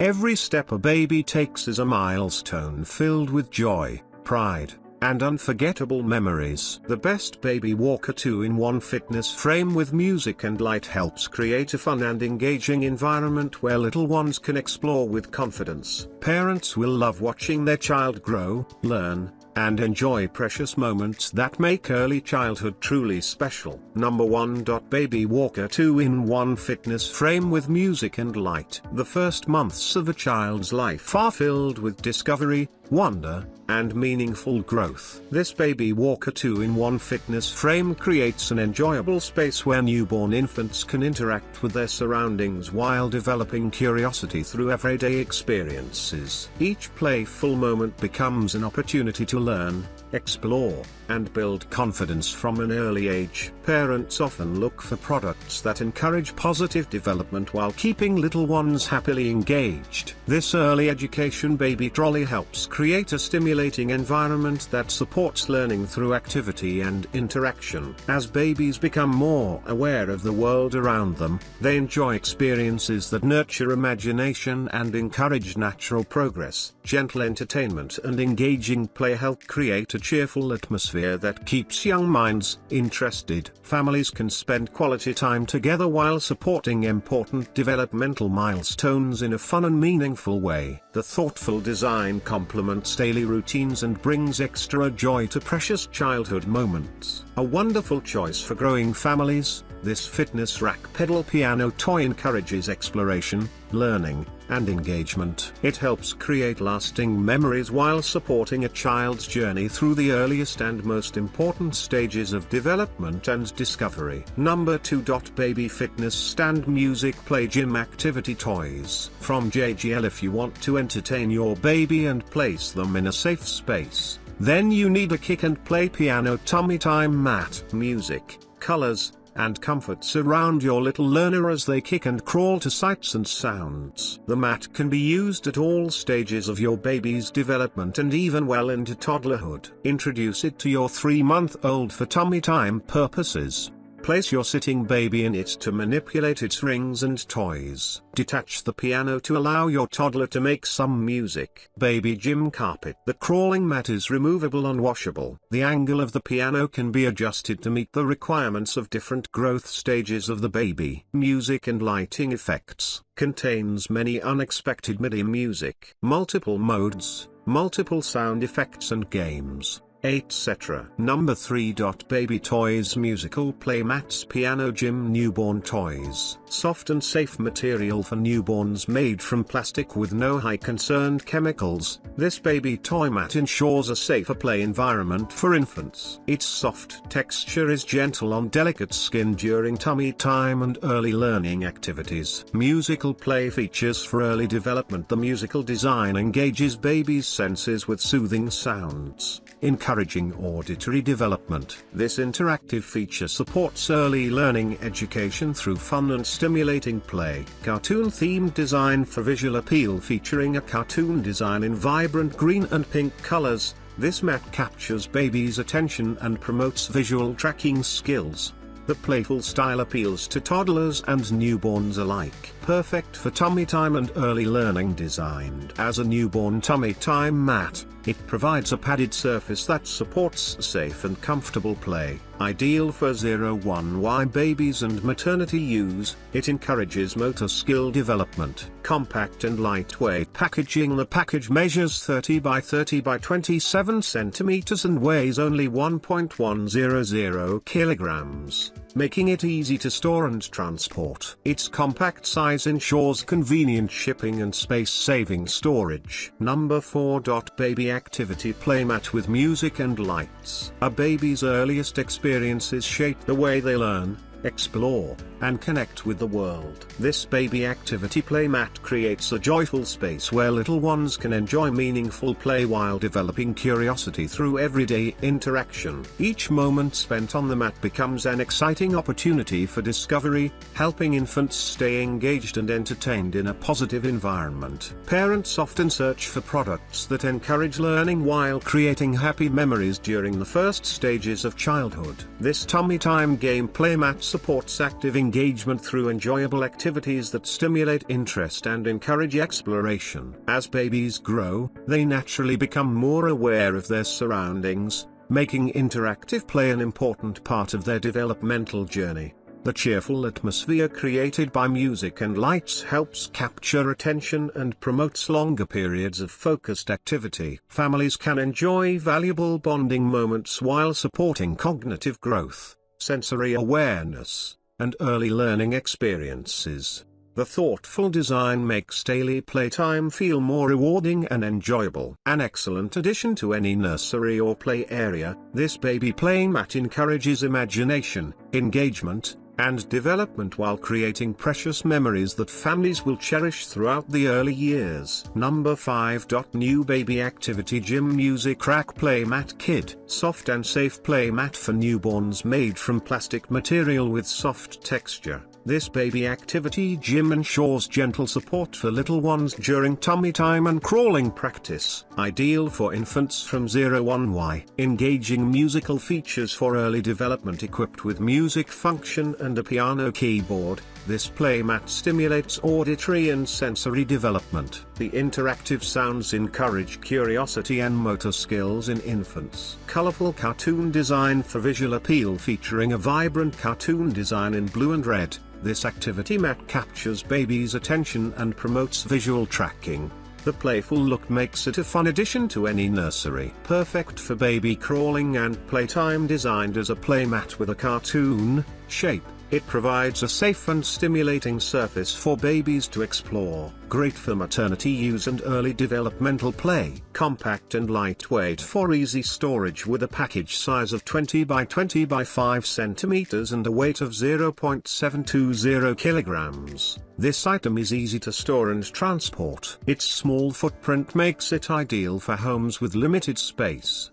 Every step a baby takes is a milestone filled with joy, pride, and unforgettable memories. The Best Baby Walker 2-in-1 fitness frame with music and light helps create a fun and engaging environment where little ones can explore with confidence. Parents will love watching their child grow, learn, and enjoy precious moments that make early childhood truly special. Number 1. Baby Walker 2-in-1 fitness frame with music and light. The first months of a child's life are filled with discovery, wonder, and meaningful growth. This Baby Walker 2-in-1 fitness frame creates an enjoyable space where newborn infants can interact with their surroundings while developing curiosity through everyday experiences. Each playful moment becomes an opportunity to learn, explore, and build confidence from an early age. Parents often look for products that encourage positive development while keeping little ones happily engaged. This early education baby trolley helps create a stimulating environment that supports learning through activity and interaction. As babies become more aware of the world around them, they enjoy experiences that nurture imagination and encourage natural progress. Gentle entertainment and engaging play help create a cheerful atmosphere that keeps young minds interested. Families can spend quality time together while supporting important developmental milestones in a fun and meaningful way. The thoughtful design complements daily routines and brings extra joy to precious childhood moments. A wonderful choice for growing families, this fitness rack pedal piano toy encourages exploration, learning, and engagement. It helps create lasting memories while supporting a child's journey through the earliest and most important stages of development and discovery. Number 2. Baby Fitness Stand Music Play Gym Activity Toys. From JGL. If you want to entertain your baby and place them in a safe space, then you need a kick and play piano tummy time mat. Music, colors, and comfort surround your little learner as they kick and crawl to sights and sounds. The mat can be used at all stages of your baby's development and even well into toddlerhood. Introduce it to your 3-month-old for tummy time purposes. Place your sitting baby in it to manipulate its rings and toys. Detach the piano to allow your toddler to make some music. Baby gym carpet. The crawling mat is removable and washable. The angle of the piano can be adjusted to meet the requirements of different growth stages of the baby. Music and lighting effects. Contains many unexpected MIDI music, multiple modes, multiple sound effects and games, etc. Number 3. Baby Toys Musical Play Mats Piano Gym Newborn Toys. Soft and safe material for newborns made from plastic with no high concerned chemicals, this baby toy mat ensures a safer play environment for infants. Its soft texture is gentle on delicate skin during tummy time and early learning activities. Musical play features for early development. The musical design engages babies' senses with soothing sounds, encouraging auditory development. This interactive feature supports early learning education through fun and stimulating play. Cartoon-themed design for visual appeal. Featuring a cartoon design in vibrant green and pink colors, this mat captures babies' attention and promotes visual tracking skills. The playful style appeals to toddlers and newborns alike. Perfect for tummy time and early learning. Designed as a newborn tummy time mat, it provides a padded surface that supports safe and comfortable play. Ideal for 0-1Y babies and maternity use, it encourages motor skill development. Compact and lightweight packaging. The package measures 30 by 30 by 27 centimeters and weighs only 1.100 kilograms, making it easy to store and transport. Its compact size ensures convenient shipping and space-saving storage. Number 4. Baby Activity Playmat with Music and Lights. A baby's earliest experiences shape the way they learn, explore, and connect with the world. This baby activity playmat creates a joyful space where little ones can enjoy meaningful play while developing curiosity through everyday interaction. Each moment spent on the mat becomes an exciting opportunity for discovery, helping infants stay engaged and entertained in a positive environment. Parents often search for products that encourage learning while creating happy memories during the first stages of childhood. This tummy time game playmat supports active engagement engagement through enjoyable activities that stimulate interest and encourage exploration. As babies grow, they naturally become more aware of their surroundings, making interactive play an important part of their developmental journey. The cheerful atmosphere created by music and lights helps capture attention and promotes longer periods of focused activity. Families can enjoy valuable bonding moments while supporting cognitive growth, sensory awareness, and early learning experiences. The thoughtful design makes daily playtime feel more rewarding and enjoyable. An excellent addition to any nursery or play area, this baby play mat encourages imagination, engagement, and development while creating precious memories that families will cherish throughout the early years. Number 5. New Baby Activity Gym Music Rack Play Mat Kid. Soft and safe play mat for newborns made from plastic material with soft texture. This baby activity gym ensures gentle support for little ones during tummy time and crawling practice. Ideal for infants from 0-1 Y. Engaging musical features for early development equipped with music function and a piano keyboard. This playmat stimulates auditory and sensory development. The interactive sounds encourage curiosity and motor skills in infants. Colorful cartoon design for visual appeal featuring a vibrant cartoon design in blue and red. This activity mat captures babies' attention and promotes visual tracking. The playful look makes it a fun addition to any nursery. Perfect for baby crawling and playtime. Designed as a playmat with a cartoon shape, it provides a safe and stimulating surface for babies to explore. Great for maternity use and early developmental play. Compact and lightweight for easy storage with a package size of 20 by 20 by 5 centimeters and a weight of 0.720 kilograms. This item is easy to store and transport. Its small footprint makes it ideal for homes with limited space.